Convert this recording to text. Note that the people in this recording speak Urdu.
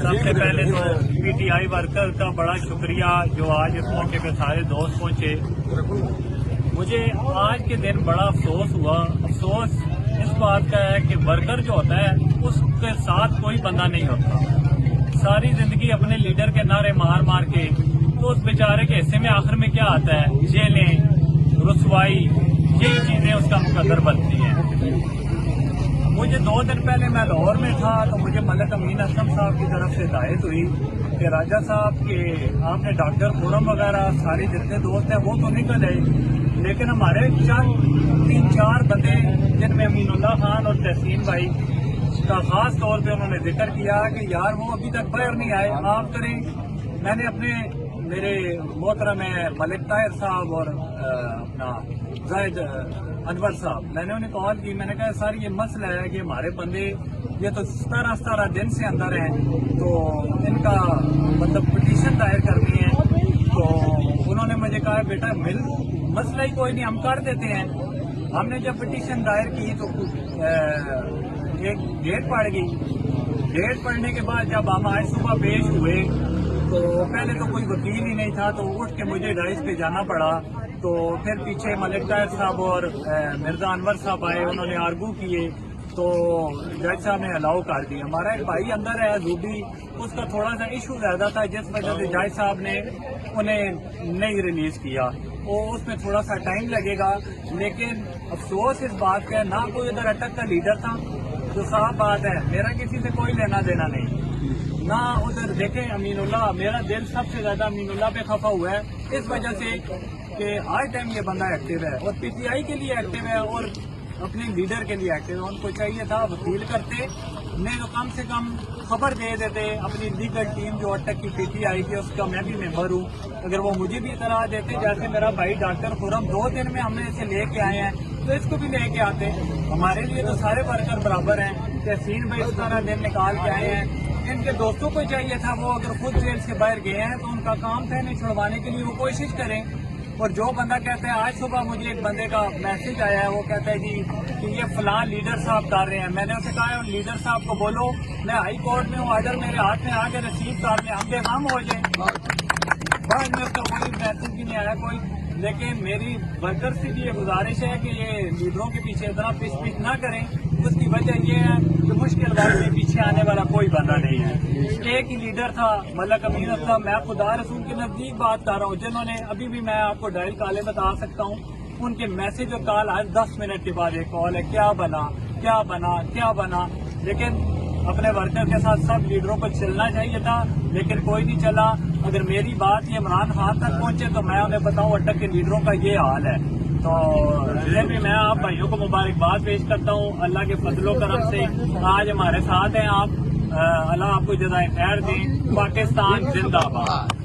سب سے پہلے تو پی ٹی آئی ورکر کا بڑا شکریہ جو آج اس موقع پہ سارے دوست پہنچے. مجھے آج کے دن بڑا افسوس ہوا. افسوس اس بات کا ہے کہ ورکر جو ہوتا ہے اس کے ساتھ کوئی بندہ نہیں ہوتا. ساری زندگی اپنے لیڈر کے نعرے مار مار کے تو اس بیچارے کے حصے میں آخر میں کیا آتا ہے؟ جیلیں، رسوائی، یہی چیزیں اس کا مقدر بنتی ہیں. مجھے 2 دن پہلے میں لاہور میں تھا تو مجھے ملک امین اسلم صاحب کی طرف سے ہدایت ہوئی کہ راجہ صاحب کے آپ نے ڈاکٹر خرم وغیرہ سارے جتنے دوست ہیں وہ تو نکل آئے، لیکن ہمارے 3-4 بندے جن میں امین اللہ خان اور تحسین بھائی کا خاص طور پہ انہوں نے ذکر کیا کہ یار وہ ابھی تک باہر نہیں آئے، آپ کریں. میں نے میرے محترم ملک طاہر صاحب اور اپنا زاہد انور صاحب، میں نے انہیں کال کی. میں نے کہا سر یہ مسئلہ ہے کہ ہمارے بندے یہ تو 17 دن سے اندر ہیں تو ان کا مطلب پٹیشن دائر کرنی ہے. تو انہوں نے مجھے کہا بیٹا مسئلہ ہی کوئی نہیں، ہم کر دیتے ہیں. ہم نے جب پٹیشن دائر کی تو ایک ڈیٹ پڑ گئی. ڈیٹ پڑنے کے بعد جب ہم آج صبح پیش ہوئے تو پہلے تو کوئی وکیل ہی نہیں تھا تو اٹھ کے مجھے ڈائز پہ جانا پڑا. تو پھر پیچھے ملک طاہر صاحب اور مرزا انور صاحب آئے، انہوں نے آرگو کیے تو جج صاحب نے الاؤ کر دی. ہمارا ایک بھائی اندر ہے زوبی، اس کا تھوڑا سا ایشو زیادہ تھا جس وجہ سے جج صاحب نے انہیں نہیں ریلیز کیا. اس میں تھوڑا سا ٹائم لگے گا، لیکن افسوس اس بات کا نہ کوئی ادھر اٹک کا لیڈر تھا. تو صاف بات ہے میرا کسی سے کوئی لینا دینا نہیں، نہ ادھر دیکھیں امین اللہ. میرا دل سب سے زیادہ امین اللہ پہ خفا ہوا ہے اس وجہ سے کہ آج ٹائم یہ بندہ ایکٹیو ہے اور پی ٹی آئی کے لیے ایکٹیو ہے اور اپنے لیڈر کے لیے ایکٹیو ہے. ان کو چاہیے تھا وکیل کرتے نہیں تو کم سے کم خبر دے دیتے. اپنی لیگل ٹیم جو اٹک کی پی ٹی آئی کی اس کا میں بھی ممبر ہوں، اگر وہ مجھے بھی اطلاع دیتے جیسے میرا بھائی ڈاکٹر خرم 2 دن میں ہم نے اسے لے کے آئے ہیں تو اس کو بھی لے کے آتے. ہمارے لیے تو سارے ورکر برابر ہیں. تحسین بھائی اس طرح دن نکال کے آئے ہیں. ان کے دوستوں کو چاہیے تھا وہ اگر خود جیل سے باہر گئے ہیں تو ان کا کام تھا انہیں چھڑوانے کے لیے وہ کوشش کریں. اور جو بندہ کہتا ہے، آج صبح مجھے ایک بندے کا میسج آیا ہے، وہ کہتا ہے جی کہ یہ فلاں لیڈر صاحب کر رہے ہیں. میں نے اسے کہا لیڈر صاحب کو بولو میں ہائی کورٹ میں ہوں، آرڈر میرے ہاتھ میں آ کے ریسیو کر لیں، ہم بے غم ہو جائیں. بعد میں اس کا کوئی میسج بھی نہیں آیا کوئی. لیکن میری ورکر سے بھی یہ گزارش ہے کہ یہ لیڈروں کے پیچھے اتنا پچ نہ کریں. اس کی وجہ یہ ہے کہ مشکل وقت میں پیچھے آنے والا کوئی بندہ نہیں ہے. ایک ہی لیڈر تھا ملک امین اسلم. میں خدا رسول کے نزدیک بات کر رہا ہوں، جنہوں نے ابھی بھی میں آپ کو ڈائل کالے بتا سکتا ہوں ان کے میسج اور کال آج 10 منٹ کے بعد ایک کال ہے کیا بنا کیا بنا کیا بنا. لیکن اپنے ورکر کے ساتھ سب لیڈروں کو چلنا چاہیے تھا لیکن کوئی نہیں چلا. اگر میری بات یہ عمران خان تک پہنچے تو میں انہیں بتاؤں اٹک کے لیڈروں کا یہ حال ہے. تو پھر بھی میں آپ بھائیوں کو مبارکباد پیش کرتا ہوں. اللہ کے فضل و کرم سے آج ہمارے ساتھ ہیں آپ. اللہ آپ کو جزائے خیر دیں. پاکستان زندہ باد.